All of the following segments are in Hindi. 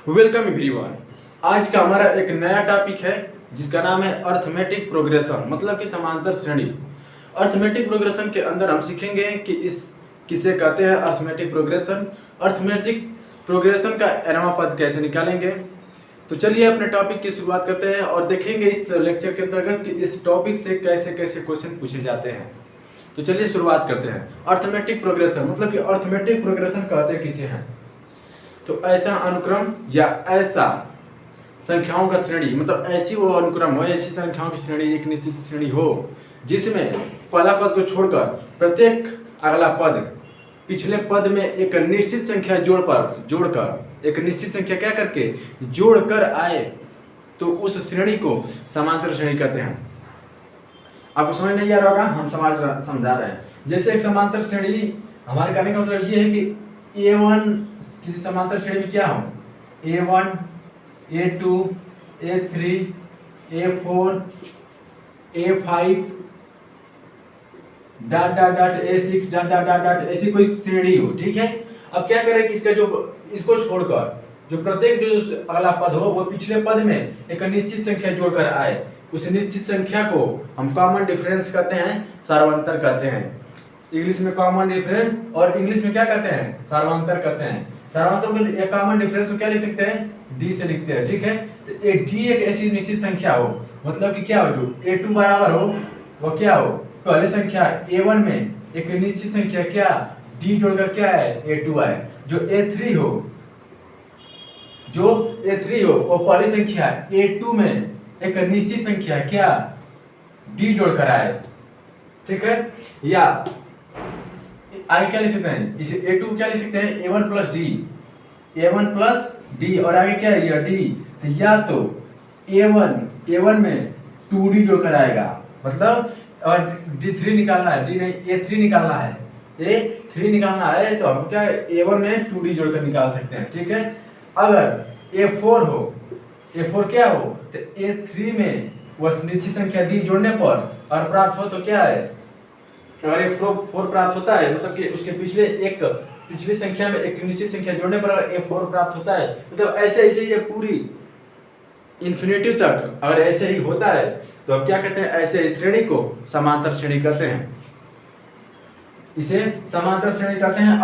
Welcome everyone. आज का हमारा एक नया टॉपिक है जिसका नाम है अर्थमेटिक प्रोग्रेशन, मतलब कि समांतर श्रेणी। अर्थमेटिक प्रोग्रेशन के अंदर हम सीखेंगे कि इस किसे कहते हैं अर्थमेटिक प्रोग्रेशन। अर्थमेटिक प्रोग्रेशन का एनवा पद कैसे निकालेंगे। तो चलिए अपने टॉपिक की शुरुआत करते हैं और देखेंगे इस लेक्चर के अंतर्गत कि इस टॉपिक से कैसे कैसे क्वेश्चन पूछे जाते हैं। तो चलिए शुरुआत करते हैं। अर्थमेटिक प्रोग्रेशन मतलब कि अर्थमेटिक प्रोग्रेशन कहते किसे हैं। तो ऐसा अनुक्रम या ऐसा संख्याओं का श्रेणी, मतलब ऐसी वो अनुक्रम हो, ऐसी संख्याओं की श्रेणी, एक निश्चित श्रेणी हो जिसमें पहला पद को छोड़कर प्रत्येक अगला पद पिछले पद में एक निश्चित संख्या जोड़कर एक निश्चित संख्या क्या करके जोड़कर आए, तो उस श्रेणी को समांतर श्रेणी कहते हैं। आपको समझ नहीं आ रहा होगा, हम समझा रहे हैं। जैसे एक समांतर श्रेणी हमारे कहने का मतलब ये है कि A1 किसी समांतर श्रेणी में क्या हो, A1, A2, A3, A4, A5 dot dot dot A6 dot dot dot dot ऐसी कोई श्रेणी हो। ठीक है, अब क्या करें कि इसका जो इसको छोड़कर जो प्रत्येक जो अगला पद हो वो पिछले पद में एक निश्चित संख्या जोड़कर आए, उस निश्चित संख्या को हम कॉमन डिफरेंस कहते हैं, सार्वंतर कहते हैं। इंग्लिश में कॉमन डिफरेंस और इंग्लिश में क्या कहते हैं, सार्वंतर कहते हैं। सार्वंतर में एक कॉमन डिफरेंस को क्या लिख सकते हैं, डी से लिखते हैं। ठीक है, तो एक डी एक ऐसी निश्चित संख्या हो, मतलब कि क्या हो, जो A2 बराबर हो वो क्या हो, पहले संख्या A1 में एक निश्चित संख्या क्या डी जोड़कर क्या है A2 आए। जो A3 हो वो पहली संख्या A2 में एक निश्चित संख्या क्या डी जोड़कर आए। ठीक है, या आगे क्या लिख सकते हैं, इसे A2 क्या लिख सकते हैं, A1 प्लस डी और आगे क्या है, यह डी। तो या तो A1 में 2D जोड़कर आएगा, मतलब और D3 निकालना है, डी नहीं A3 निकालना है, A3 निकालना है, तो हम क्या A1 में 2D जोड़कर निकाल सकते हैं। ठीक है, अगर A4 हो, A4 क्या हो, तो A3 में वह निश्चित संख्या D जोड़ने पर और प्राप्त हो तो क्या है, अगर A4 प्राप्त होता है, मतलब कि उसके पिछली संख्या में एक निश्चित संख्या जोड़ने पर अगर A4 प्राप्त होता है, मतलब ऐसे ये पूरी इन्फिनिटी तक अगर ऐसे ही होता है तो हम क्या कहते हैं, ऐसे श्रेणी को समांतर श्रेणी कहते हैं। इसे समांतर श्रेणी कहते हैं,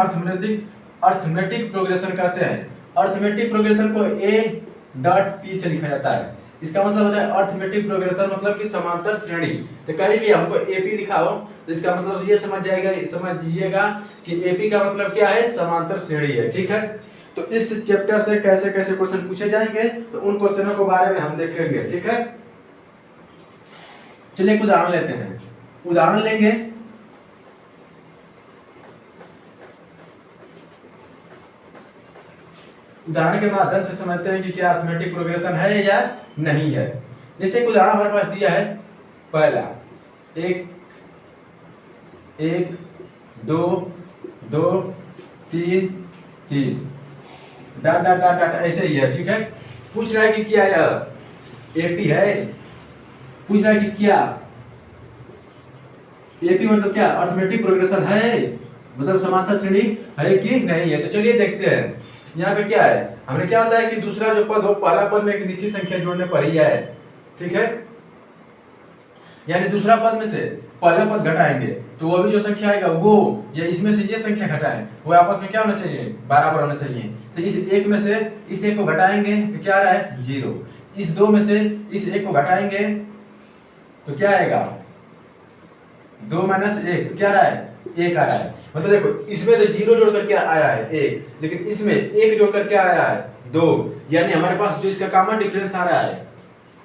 अर्थमेटिक प्रोग्रेशन कहते हैं। अर्थमेटिक प्रोग्रेशन को A.P से लिखा जाता है। इसका मतलब होता है अर्थमेटिक प्रोग्रेशन मतलब कि समांतर श्रेणी। तो कहीं भी हमको AP लिखा हो तो इसका मतलब ये समझिएगा कि AP का मतलब क्या है, समांतर श्रेणी है। ठीक है, तो इस चैप्टर से कैसे कैसे क्वेश्चन पूछे जाएंगे तो उन क्वेश्चनों के बारे में हम देखेंगे। ठीक है, चलिए एक उदाहरण लेते हैं। उदाहरण लेंगे, उदाहरण के माध्यम से समझते हैं कि क्या अर्थमेटिक प्रोग्रेशन है या नहीं है। जैसे एक उदाहरण हमारे पास दिया है, पहला 1 1 2 2 3 3 डॉट डॉट डॉट डॉट ऐसे ही है। ठीक है, पूछ रहा है कि क्या यह AP है, पूछ रहा है कि क्या AP मतलब क्या अर्थमेटिक प्रोग्रेशन है, मतलब समांतर श्रेणी है कि नहीं है। तो चलिए देखते हैं। यहाँ पे क्या है, हमने क्या होता है कि दूसरा जो पद हो पहला पद में एक निश्चित संख्या जोड़ने पर ही है। ठीक है, यानी दूसरा पद में से पहला पद घटाएंगे तो वो भी जो संख्या आएगा वो या इसमें से ये संख्या घटाएं वो आपस में क्या होना चाहिए, बराबर होना चाहिए। तो इस एक में से इस एक को घटाएंगे तो क्या आ रहा है 0, इस दो में से इस एक को घटाएंगे तो क्या आएगा 2 - 1, तो क्या आ रहा है 1 आ रहा है। मतलब देखो इसमें तो 0 जोड़ करके आया है 1, लेकिन इसमें 1 जोड़ करके आया है 2, यानी हमारे पास जो इसका कॉमन डिफरेंस आ रहा है,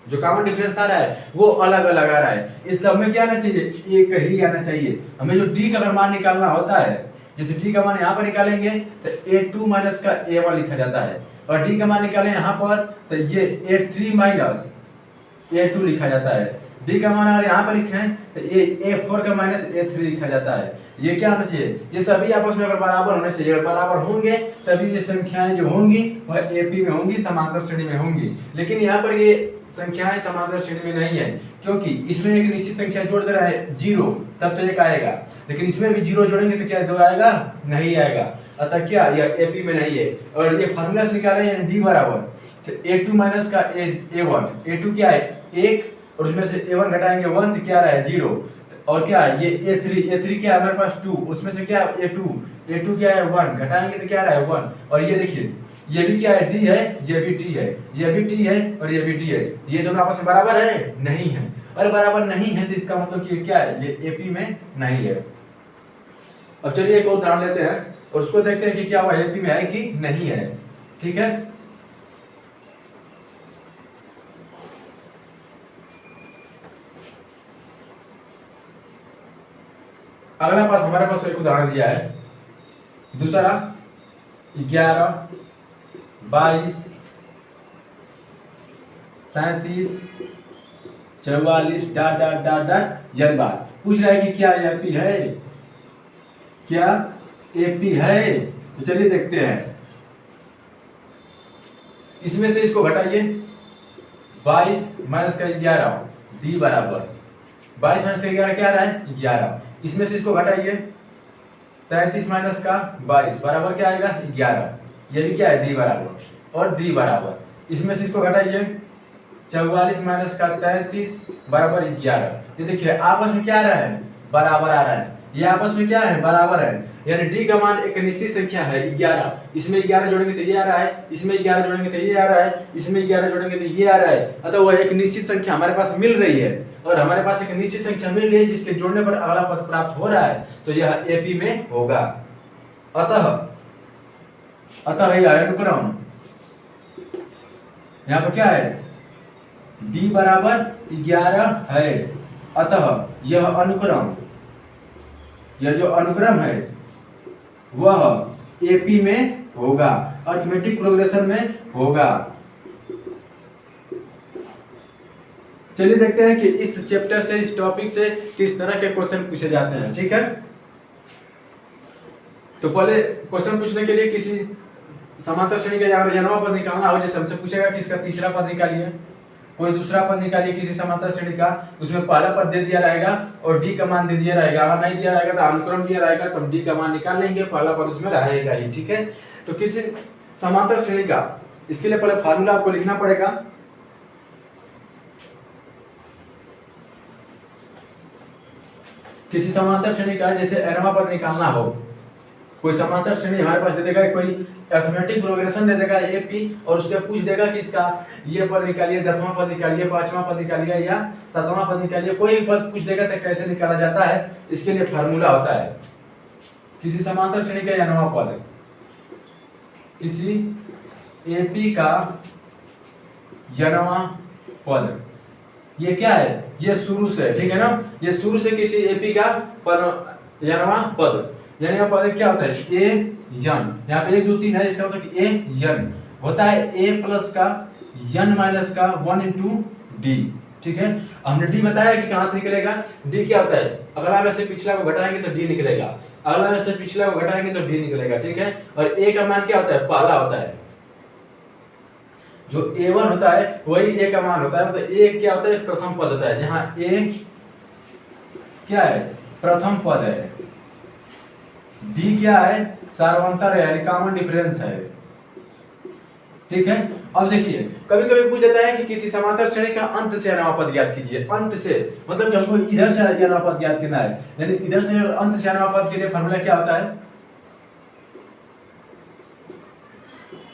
जो कॉमन डिफरेंस आ रहा है वो अलग अलग आ रहा है। इस सब में क्या आना चाहिए, एक ही आना चाहिए। हमें जो D का अगर मान निकालना होता है, जैसे D का मान यहाँ पर निकालेंगे तो A2 माइनस का A1 लिखा जाता है, और D का मान निकालें यहाँ पर तो ये A3 माइनस A2 लिखा जाता है। डी का मान अगर यहाँ पर लिखे हैं तो A4 का माइनस A3 लिखा जाता है। ये क्या होना चाहिए, ये सभी आपस में अगर बराबर होने चाहिए, अगर बराबर होंगे तभी ये संख्याएं जो होंगी वह AP में होंगी, समांतर श्रेणी में होंगी। लेकिन यहाँ पर ये संख्याएं समांतर श्रेणी में नहीं है, क्योंकि इसमें एक निश्चित संख्या जोड़ दे रहा है 0, तब तो एक आएगा, लेकिन इसमें भी 0 जोड़ेंगे तो क्या 2 आएगा, नहीं आएगा। अतः क्या यह AP में नहीं है। और ये फार्मूला से निकाले हैं D बराबर तो A2 माइनस का A1, A2 क्या है 1 और उसमें से A1 घटाएंगे 1 तो क्या रहा है 0, और क्या है ये A3 क्या है हमारे पास 2, उसमें से क्या A2 क्या है 1 घटाएंगे तो क्या रहा है 1। और ये देखिए ये भी क्या है D है, ये भी D है, ये भी D है और ये भी D है, ये दोनों आपस में बराबर है, नहीं है। और बराबर नहीं है तो इसका मतलब कि क्या है, ये AP में नहीं है। अब चलिए एक और उदाहरण लेते हैं और उसको देखते हैं कि क्या वह AP में है कि नहीं है। ठीक है, अगला पास हमारे पास एक उदाहरण दिया है, दूसरा 11, 22, 33, 44 dot dot dot dot n बार। पूछ रहा है कि क्या AP है, क्या AP है। तो चलिए देखते हैं, इसमें से इसको घटाइए 22 माइनस का 11 D बराबर 22 माइनस का 11 क्या रहा है 11, इसमें से इसको घटाइए 33 माइनस का 22 बराबर क्या आएगा 11, ये भी क्या है D बराबर और D बराबर, इसमें से इसको घटाइए 44 माइनस का 33 बराबर 11। ये देखिए आपस में क्या आ रहा है, बराबर आ रहा है, ये आपस में क्या है, बराबर है। यानी D का मान एक निश्चित संख्या है 11, इसमें 11 जोड़ेंगे तो ये आ रहा है, इसमें 11 जोड़ेंगे तो ये आ रहा है, इसमें 11 जोड़ेंगे तो ये आ रहा है। अतः वह एक निश्चित संख्या हमारे पास मिल रही है, और हमारे पास एक निश्चित संख्या मिल रही है जिसके जोड़ने पर अगला पद प्राप्त हो रहा है, तो यह AP में होगा। अतः यह अनुक्रम यहाँ पर क्या है, D बराबर 11 है। अतः यह अनुक्रम, यह जो अनुक्रम है वह AP में होगा, अरिथमेटिक प्रोग्रेशन में होगा। चलिए देखते हैं कि इस चैप्टर से, इस टॉपिक से किस तरह के क्वेश्चन पूछे जाते हैं। ठीक है, तो पहले क्वेश्चन पूछने के लिए किसी समांतर श्रेणी का या जन्मा पद निकालना हो, जैसे हमसे पूछेगा कि इसका तीसरा पद निकालिए, कोई दूसरा पद निकालिए किसी समांतर श्रेणी का, उसमें पहला पद दे दिया रहेगा और D का मान दे दिया रहेगा। अगर नहीं दिया रहेगा तो अनुक्रम दिया रहेगा तो हम D का मान निकाल लेंगे, पहला पद उसमें रहेगा ही। ठीक है, तो किसी समांतर श्रेणी का, इसके लिए पहले फार्मूला आपको लिखना पड़ेगा। किसी समांतर श्रेणी का जैसे nवां पद निकालना हो, कोई समांतर श्रेणी हमारे पास दे देगा, कोई अरिथमेटिक प्रोग्रेशन दे देगा AP, और उससे पूछ देगा कि इसका ये पद निकालिए, 10वां पद निकालिए, 5वां पद निकालिए या 7वां पद निकालिए, कोई भी पद पूछ देगा तो कैसे निकाला जाता है, इसके लिए फार्मूला होता है। किसी समांतर श्रेणी का nवां पद, किसी AP का nवां पद, ये क्या है, ये शुरू से, ठीक है ना, ये शुरू से किसी AP का nवां पद, यानी यहाँ पद क्या होता है A n, यहाँ पे 1 2 3 है, इसका मतलब कि A n होता है A प्लस का n माइनस का 1 इंटू D। ठीक है, हमने D बताया कि कहाँ से निकलेगा, D क्या होता है, अगला में से पिछला को घटाएंगे तो D निकलेगा, अगला में से पिछला को घटाएंगे तो D निकलेगा। ठीक है, और A का मान क्या होता है, पहला होता है, जो A1 होता है वही A का मान होता है, मतलब A क्या होता है, प्रथम पद होता है, जहाँ A क्या है, प्रथम पद है, D क्या है, सार्वंतर है, यानी कॉमन डिफरेंस है। ठीक है, अब देखिए कभी कभी पूछ देता है कि किसी समांतर श्रेणी का अंत से nवां पद ज्ञात कीजिए। अंत से मतलब कि हमको इधर से nवां पद ज्ञात करना है, यानी इधर से अंत से nवां पद के लिए फार्मूला क्या होता है,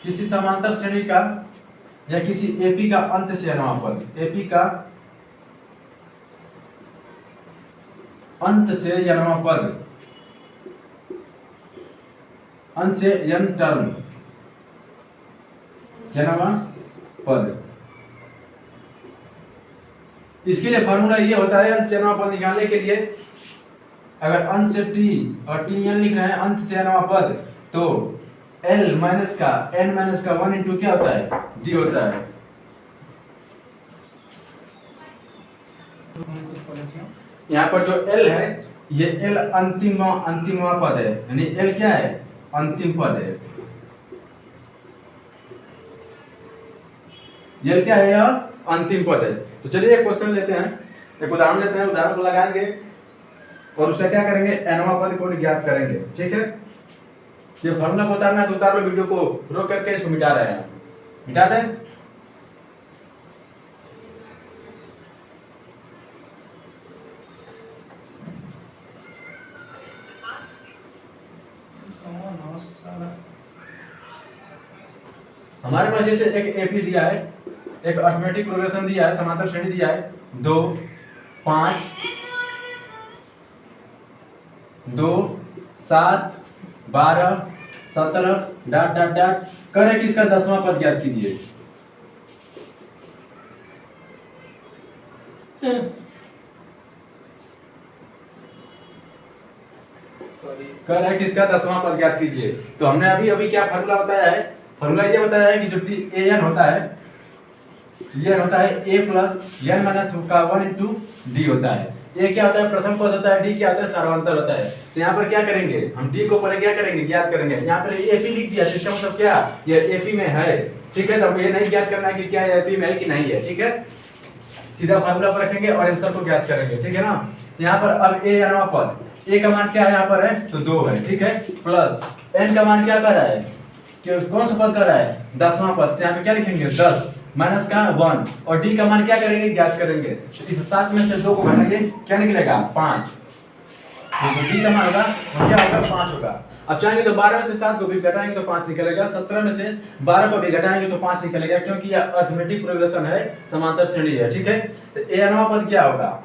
किसी समांतर श्रेणी का या किसी AP का अंत से nवां पद, AP का अंत से nवां पद, अंत से n टर्म nवां पद, इसके लिए फार्मूला ये होता है, अंत से nवां पद निकालने के लिए अगर अंत से T और Tn लिख रहे हैं, अंत से nवां पद, तो L माइनस का n माइनस का 1 इंटू क्या होता है, D होता है। यहाँ पर जो एल है, ये एल अंतिमवा पद है, यानी एल क्या है, अंतिम पद है। एल क्या है, यह अंतिम पद है। तो चलिए एक क्वेश्चन लेते हैं, एक उदाहरण लेते हैं, उदाहरण को लगाएंगे और उसका क्या करेंगे, एनवा पद को ज्ञात करेंगे। ठीक है, ये फॉर्मूला को उतारना है तो उतार लो, वीडियो को रोक करके इसको मिटा रहे हैं, मिटा दें। हमारे पास जैसे एक एपी दिया है, एक अर्थमेटिक प्रोग्रेशन दिया है, समांतर श्रेणी दिया है 2 5 2 7 12 17 डॉट डॉट डॉट कर है कि इसका 10वां पद ज्ञात कीजिए। कर है कि इसका 10वां पद ज्ञात कीजिए। तो हमने अभी क्या फार्मूला बताया है, फार्मूला ये बताया है कि जो ए एन होता है, ये होता है ए प्लस एन माइनस का 1 इंटू डी होता है। ए क्या होता है, प्रथम पद होता है, डी क्या होता है, सार्वंतर होता है। तो यहाँ पर क्या करेंगे, हम डी को पहले क्या करेंगे, ज्ञात करेंगे। यहाँ पर एपी लिख दिया, इसका मतलब क्या, ये एपी में है। ठीक है, तो हम ये नहीं ज्ञात करना है कि क्या एपी में है कि नहीं है। ठीक है, सीधा फार्मूला पर रखेंगे और आंसर को ज्ञात करेंगे। ठीक है ना, यहाँ पर अब ए एनवा पद, ए का मान क्या है, यहाँ पर है तो 2 है। ठीक है, प्लस एन का मान क्या कर रहा है, कि कौन सा पद कर रहा है, 10वां पद। यहाँ पे क्या लिखेंगे, 10 माइनस का 1, और डी का मान क्या करेंगे, ज्ञात करेंगे। तो इस 7 में से 2 को घटाइए, क्या निकलेगा, 5। तो डी का मान होगा वो क्या होगा, 5 होगा। अब चाहेंगे तो 12 में से 7 को भी घटाएंगे तो 5 निकलेगा, 17 में से 12 को भी घटाएंगे तो 5 निकलेगा, क्योंकि यह अरिथमेटिक प्रोग्रेशन है, समांतर श्रेणी है। ठीक है, तो ए एनवा पद क्या होगा,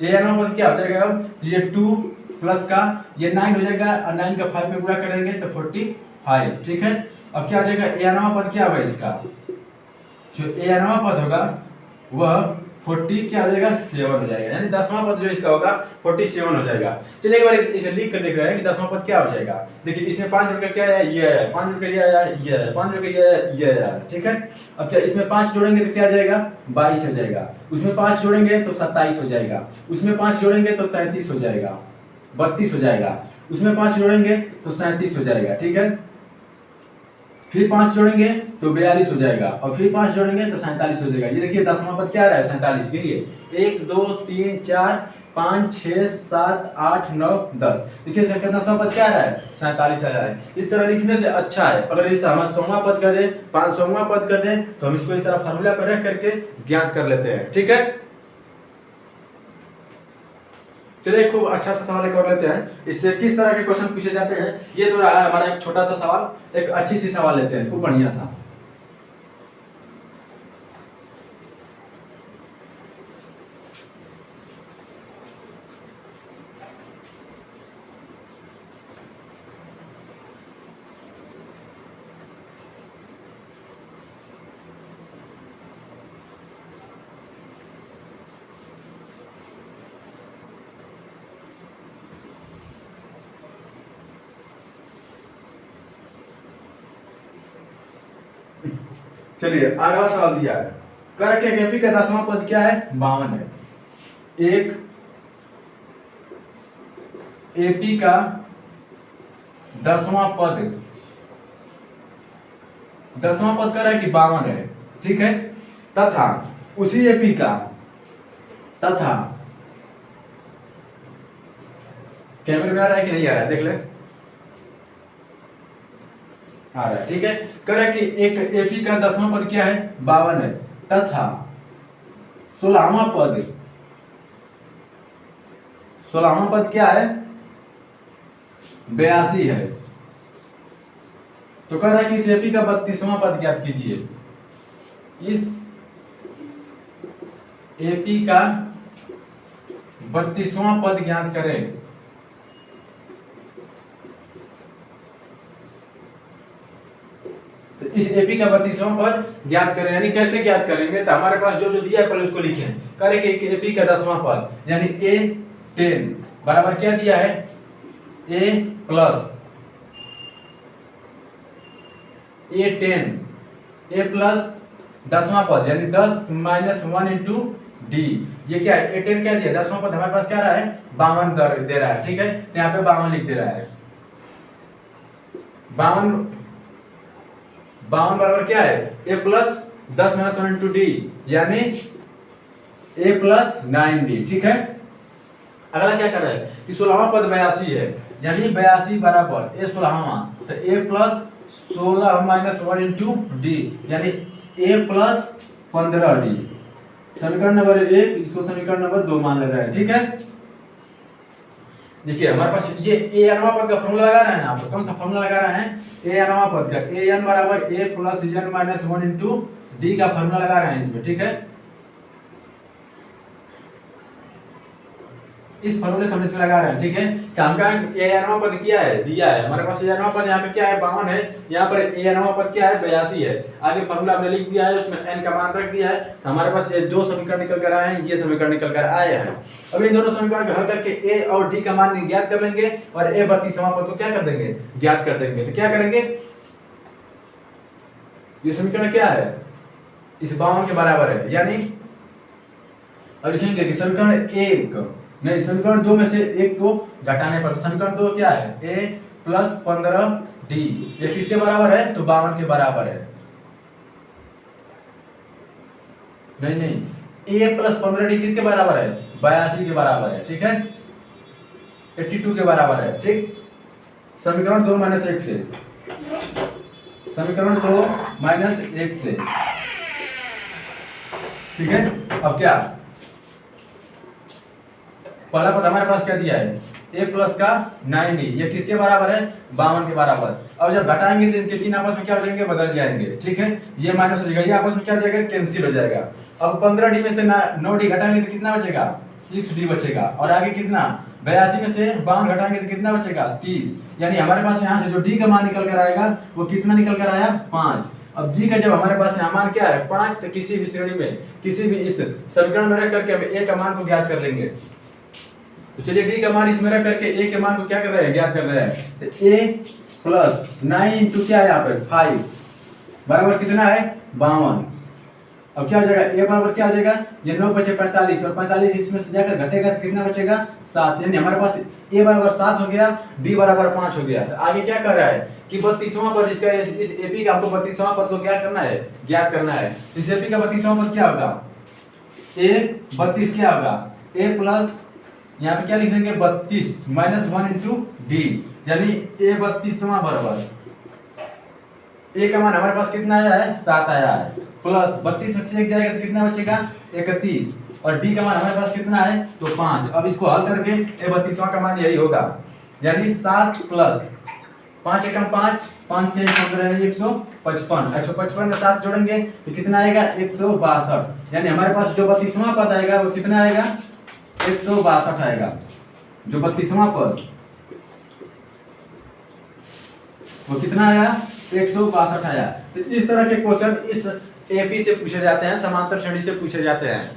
ए एनवा पद क्या हो जाएगा, तो ये 2 प्लस का ये 9 हो जाएगा, और 9 का 5 में पूरा करेंगे तो 45। ठीक है, अब क्या हो जाएगा, ए एनवा पद क्या होगा, इसका जो ए एनवा पद होगा वह 40 क्या हो जाएगा, 7 हो जाएगा, यानी 10वां पद जो इसका होगा 47 हो जाएगा। चलिए एक बार इसे लिख कर देख रहे हैं कि 10वां पद क्या हो जाएगा। देखिए इसमें 5 जोड़ कर क्या है, ये है, 5 जोड़ कर ये आया, ये है, 5 जोड़ कर ये है, ये है। ठीक है, अब क्या इसमें 5 जोड़ेंगे तो क्या आ जाएगा, 22 हो जाएगा। उसमें 5 जोड़ेंगे तो 27 हो जाएगा। उसमें 5 जोड़ेंगे तो 33 हो जाएगा, 32 हो जाएगा। उसमें 5 जोड़ेंगे तो 37 हो जाएगा। ठीक है, फिर 5 जोड़ेंगे तो 42 हो जाएगा, और फिर 5 जोड़ेंगे तो 47 हो जाएगा। ये देखिए 10वां पद क्या आ रहा है, 47 के लिए 1 2 3 4 5 6 7 8 9 10। देखिए इसका कितना 10वां पद क्या आ रहा है, 47 आ रहा है। इस तरह लिखने से अच्छा है, अगर इस तरह हम 100वां पद कर दे, 500वां पद कर दे, तो हम इसको इस तरह फार्मूला पर रख करके ज्ञात कर लेते हैं। ठीक है, चलिए खूब अच्छा सा सवाल एक और लेते हैं, इससे किस तरह के क्वेश्चन पूछे जाते हैं। ये तो रहा हमारा एक छोटा सा सवाल, एक अच्छी सी सवाल लेते हैं, खूब बढ़िया सा। चलिए अगला सवाल दिया है, कर के एपी का 10वां पद क्या है, 52 है। एक एपी का 10वां पद, 10वां पद कर रहा है कि 52 है। ठीक है, तथा उसी एपी का, तथा कैमरे में आ रहा है कि नहीं आ रहा है, देख ले, आ रहा है। ठीक है, कह रहा है कि एक एपी का 10वां पद क्या है, 52 है, तथा 16वां पद, 16वां पद क्या है, 82 है। तो कह रहा है कि इस एपी का 32वां पद ज्ञात कीजिए। इस एपी का 32वां पद ज्ञात करें। तो इस एपी का 32वां पद ज्ञात करें, यानी कैसे ज्ञात करेंगे, तो हमारे पास जो जो दिया है पहले उसको लिखें। करें कि एपी का 10वां पद यानी A10 बराबर क्या दिया है, A plus A10, A plus 10वां पद यानी 10 माइनस 1 इंटू डी। ये क्या है, A10 क्या दिया, 10वां पद हमारे पास क्या रहा है, 52 दे रहा है, ठीक है, तो यहाँ पे 52 लिख दे रहा है। 52 बराबर क्या है, A plus 10 minus 1 into D, यानी A प्लस 9D, ठीक है। अगला क्या कर रहा है कि 16वां पद 82 है, यानी 82 बराबर A 16वां, तो A plus 16 minus 1 into D, यानी A प्लस 15D। समीकरण नंबर 1, इसको समीकरण नंबर 2 मान ले रहे हैं, ठीक है। देखिए हमारे पास ये ए अनवा पद का फॉर्मूला लगा रहे हैं ना, आप कौन सा फॉर्मूला लगा रहे हैं, ए अनवा पद का, ए एन बराबर A plus N minus 1 into D का फॉर्मूला लगा रहे हैं इसमें, ठीक है। इस फॉर्मूले से हम इसमें लगा रहे हैं, ठीक है। काम का ए अनवा पद क्या है, दिया है हमारे पास, ए अनवा पद यहाँ पे क्या है, 52 है, यहाँ पर ए अनवा पद क्या है, 82 है। आगे फॉर्मूला हमने लिख दिया है, उसमें एन का मान रख दिया है, हमारे पास ये दो समीकरण निकल कर आए हैं, ये समीकरण निकल कर आए हैं। अब इन दोनों समीकरण को हल करके ए और डी का मान ज्ञात कर लेंगे और ए 32वां पद को क्या कर देंगे, ज्ञात कर देंगे। तो क्या करेंगे, ये समीकरण क्या है, इस 52 के बराबर है, यानी अब लिखेंगे कि समीकरण 1 नहीं, समीकरण 2 में से एक को घटाने पर समीकरण 2 क्या है, a प्लस 15d, ये किसके बराबर है, तो 52 के बराबर है। नहीं a प्लस 15d किसके बराबर है, 82 के बराबर है, ठीक है, 82 के बराबर है, ठीक। समीकरण 2 माइनस 1 से, समीकरण 2 माइनस 1 से, ठीक है। अब क्या, पहला पद हमारे पास क्या दिया है, a प्लस का 9d, ये किसके बराबर है, 52 के बराबर। अब जब घटाएंगे तो इनके तीन आपस में क्या हो जाएंगे, बदल जाएंगे, ठीक है, ये माइनस हो जाएगा, ये आपस में क्या हो जाएगा, कैंसिल हो जाएगा। अब 15d में से 9d घटाएंगे तो कितना बचेगा, 6d बचेगा, और आगे कितना, 82 में से 52 घटाएंगे तो कितना बचेगा, 30, यानी हमारे पास यहाँ से जो d का मान निकल कर आएगा वो कितना निकल कर आया, 5। अब d का जब हमारे पास यहाँ मान क्या है, 5, तो किसी भी श्रेणी में किसी भी इस समीकरण में रख करके हम a का मान को ज्ञात कर लेंगे। तो चलिए डी का मान इसमें रख करके ए के मान को क्या कर रहे हैं, ज्ञात कर रहे हैं। तो ए प्लस 9 इंटू क्या है यहाँ पे 5 बराबर कितना है, 52। अब क्या हो जाएगा, ए बराबर क्या हो जाएगा, ये 9 बचे 45, और 45 इसमें से जाकर घटेगा तो कितना बचेगा, 7, यानी हमारे पास ए बराबर 7 हो गया, डी बराबर 5 हो गया। तो आगे क्या कर रहा है कि 32वां पद, इसका इस एपी का हमको 32वां पद को क्या करना है, ज्ञात करना है। इस एपी का 32वां पद क्या होगा, ए 32 क्या होगा, ए प्लस यहाँ पे क्या लिख देंगे, 32 माइनस 1 इंटू डी, यानी ए 32वां बराबर, ए का मान हमारे पास कितना आया है, 7 आया है, प्लस 32 में से 1 जाएगा तो कितना बचेगा, 31, और डी का मान हमारे पास कितना है, तो 5। अब इसको हल करके ए 32वां का मान यही होगा, यानी 7 प्लस 5 एकम 5, 5 3 15 यानी 155, 155 में 7 जोड़ेंगे तो कितना आएगा, 162, यानी हमारे पास जो 32वां पद आएगा वो कितना आएगा, 162 आएगा, जो 32वां पद वो कितना आया, 162 आया। तो इस तरह के क्वेश्चन इस एपी से पूछे जाते हैं, समांतर श्रेणी से पूछे जाते हैं।